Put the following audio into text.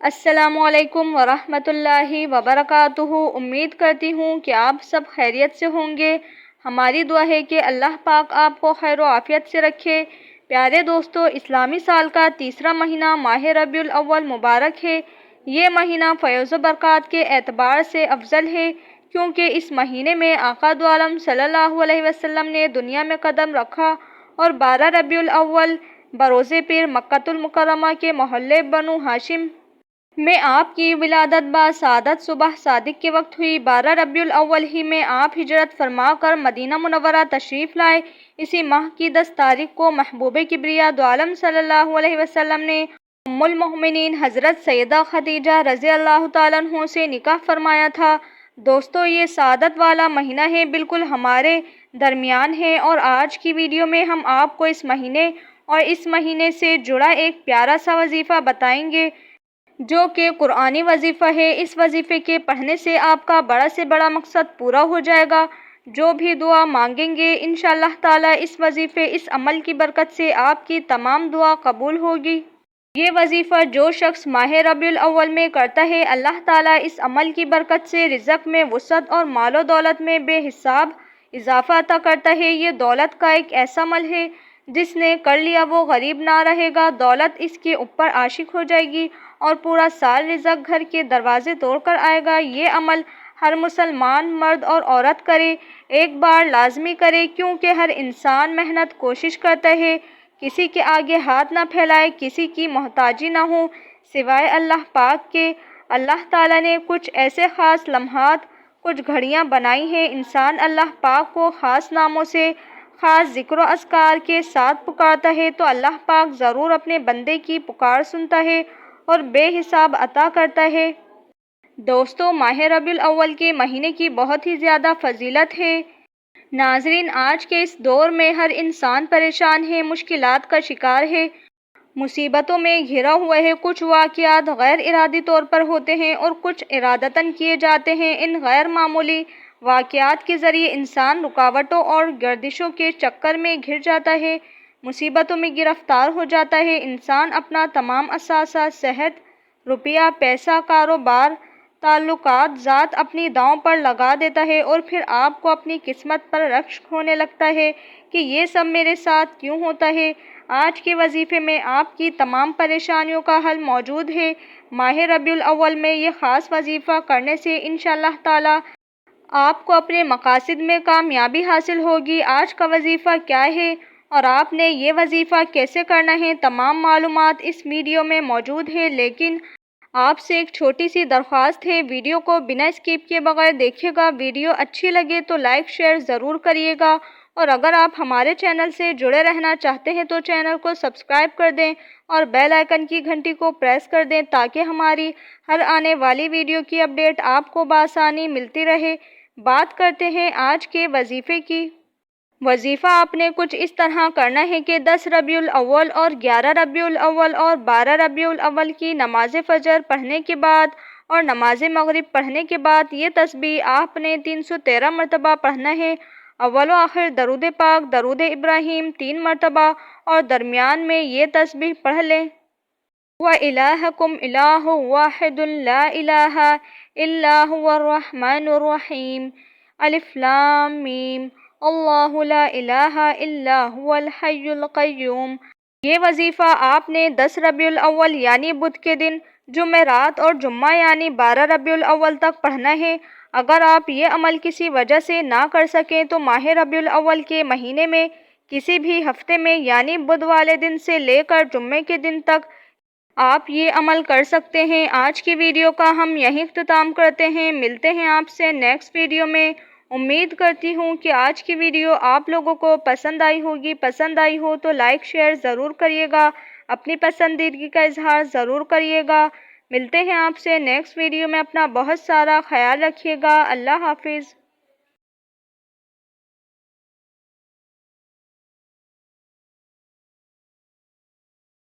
السلام علیکم ورحمۃ اللہ وبرکاتہ۔ امید کرتی ہوں کہ آپ سب خیریت سے ہوں گے۔ ہماری دعا ہے کہ اللہ پاک آپ کو خیر و عافیت سے رکھے۔ پیارے دوستو، اسلامی سال کا تیسرا مہینہ ماہ ربیع الاول مبارک ہے۔ یہ مہینہ فیض و برکات کے اعتبار سے افضل ہے، کیونکہ اس مہینے میں آقا دو عالم صلی اللہ علیہ وسلم نے دنیا میں قدم رکھا اور 12 ربیع الاول بروز پیر مکۃ المکرمہ کے محلے بنو ہاشم میں آپ کی ولادت با سعادت صبح صادق کے وقت ہوئی۔ 12 ربیع الاول ہی میں آپ ہجرت فرما کر مدینہ منورہ تشریف لائے۔ اسی ماہ کی 10 تاریخ کو محبوب کبریاء دو عالم صلی اللہ علیہ وسلم نے ام المؤمنین حضرت سیدہ خدیجہ رضی اللہ تعالیٰ عنہ سے نکاح فرمایا تھا۔ دوستو، یہ سعادت والا مہینہ ہے، بالکل ہمارے درمیان ہے، اور آج کی ویڈیو میں ہم آپ کو اس مہینے اور اس مہینے سے جڑا ایک پیارا سا وظیفہ بتائیں گے، جو کہ قرآنی وظیفہ ہے۔ اس وظیفے کے پڑھنے سے آپ کا بڑا سے بڑا مقصد پورا ہو جائے گا۔ جو بھی دعا مانگیں گے انشاءاللہ تعالی اس وظیفے، اس عمل کی برکت سے آپ کی تمام دعا قبول ہوگی۔ یہ وظیفہ جو شخص ماہ ربیع الاول میں کرتا ہے، اللہ تعالیٰ اس عمل کی برکت سے رزق میں وسعت اور مال و دولت میں بے حساب اضافہ عطا کرتا ہے۔ یہ دولت کا ایک ایسا عمل ہے، جس نے کر لیا وہ غریب نہ رہے گا، دولت اس کے اوپر عاشق ہو جائے گی اور پورا سال رزق گھر کے دروازے توڑ کر آئے گا۔ یہ عمل ہر مسلمان مرد اور عورت کرے، ایک بار لازمی کرے، کیونکہ ہر انسان محنت کوشش کرتا ہے، کسی کے آگے ہاتھ نہ پھیلائے، کسی کی محتاجی نہ ہو سوائے اللہ پاک کے۔ اللہ تعالیٰ نے کچھ ایسے خاص لمحات، کچھ گھڑیاں بنائی ہیں، انسان اللہ پاک کو خاص ناموں سے، خاص ذکر و اذکار کے ساتھ پکارتا ہے تو اللہ پاک ضرور اپنے بندے کی پکار سنتا ہے اور بے حساب عطا کرتا ہے۔ دوستو، ماہ ربیع الاول کے مہینے کی بہت ہی زیادہ فضیلت ہے۔ ناظرین، آج کے اس دور میں ہر انسان پریشان ہے، مشکلات کا شکار ہے، مصیبتوں میں گھرا ہوا ہے۔ کچھ واقعات غیر ارادی طور پر ہوتے ہیں اور کچھ ارادتاً کیے جاتے ہیں۔ ان غیر معمولی واقعات کے ذریعے انسان رکاوٹوں اور گردشوں کے چکر میں گھر جاتا ہے، مصیبتوں میں گرفتار ہو جاتا ہے۔ انسان اپنا تمام اثاثہ، صحت، روپیہ، پیسہ، کاروبار، تعلقات، ذات اپنی داؤں پر لگا دیتا ہے اور پھر آپ کو اپنی قسمت پر رشک ہونے لگتا ہے کہ یہ سب میرے ساتھ کیوں ہوتا ہے۔ آج کے وظیفے میں آپ کی تمام پریشانیوں کا حل موجود ہے۔ ماہ ربیع الاول میں یہ خاص وظیفہ کرنے سے انشاءاللہ تعالی آپ کو اپنے مقاصد میں کامیابی حاصل ہوگی۔ آج کا وظیفہ کیا ہے اور آپ نے یہ وظیفہ کیسے کرنا ہے، تمام معلومات اس ویڈیو میں موجود ہے، لیکن آپ سے ایک چھوٹی سی درخواست ہے، ویڈیو کو بنا اسکپ کیے بغیر دیکھیے گا۔ ویڈیو اچھی لگے تو لائک شیئر ضرور کریے گا، اور اگر آپ ہمارے چینل سے جڑے رہنا چاہتے ہیں تو چینل کو سبسکرائب کر دیں اور بیل آئیکن کی گھنٹی کو پریس کر دیں، تاکہ ہماری ہر آنے والی ویڈیو کی اپڈیٹ آپ کو بآسانی ملتی رہے۔ بات کرتے ہیں آج کے وظیفے کی۔ وظیفہ آپ نے کچھ اس طرح کرنا ہے کہ 10 ربیع الاول اور 11 ربیع الاول اور 12 ربیع الاول کی نماز فجر پڑھنے کے بعد اور نماز مغرب پڑھنے کے بعد یہ تسبیح آپ نے 313 مرتبہ پڑھنا ہے۔ اول و آخر درود پاک، درود ابراہیم 3 مرتبہ، اور درمیان میں یہ تسبیح پڑھ لیں: وَإِلَٰهَكُمْ إِلَٰهٌ وَاحِدٌ لَا إِلَٰهَ إِلَّا هُوَ الرَّحْمَٰنُ الرَّحِيمُ الف لام میم اللہ لا الہ الا هو الحی القیوم۔ یہ وظیفہ آپ نے 10 ربیع الاول یعنی بدھ کے دن، جمعرات اور جمعہ یعنی 12 ربیع الاول تک پڑھنا ہے۔ اگر آپ یہ عمل کسی وجہ سے نہ کر سکیں تو ماہ ربیع الاول کے مہینے میں کسی بھی ہفتے میں یعنی بدھ والے دن سے لے کر جمعے کے دن تک آپ یہ عمل کر سکتے ہیں۔ آج کی ویڈیو کا ہم یہیں اختتام کرتے ہیں، ملتے ہیں آپ سے نیکسٹ ویڈیو میں۔ امید کرتی ہوں کہ آج کی ویڈیو آپ لوگوں کو پسند آئی ہوگی۔ پسند آئی ہو تو لائک شیئر ضرور کریے گا، اپنی پسندیدگی کا اظہار ضرور کریے گا۔ ملتے ہیں آپ سے نیکسٹ ویڈیو میں، اپنا بہت سارا خیال رکھیے گا۔ اللہ حافظ۔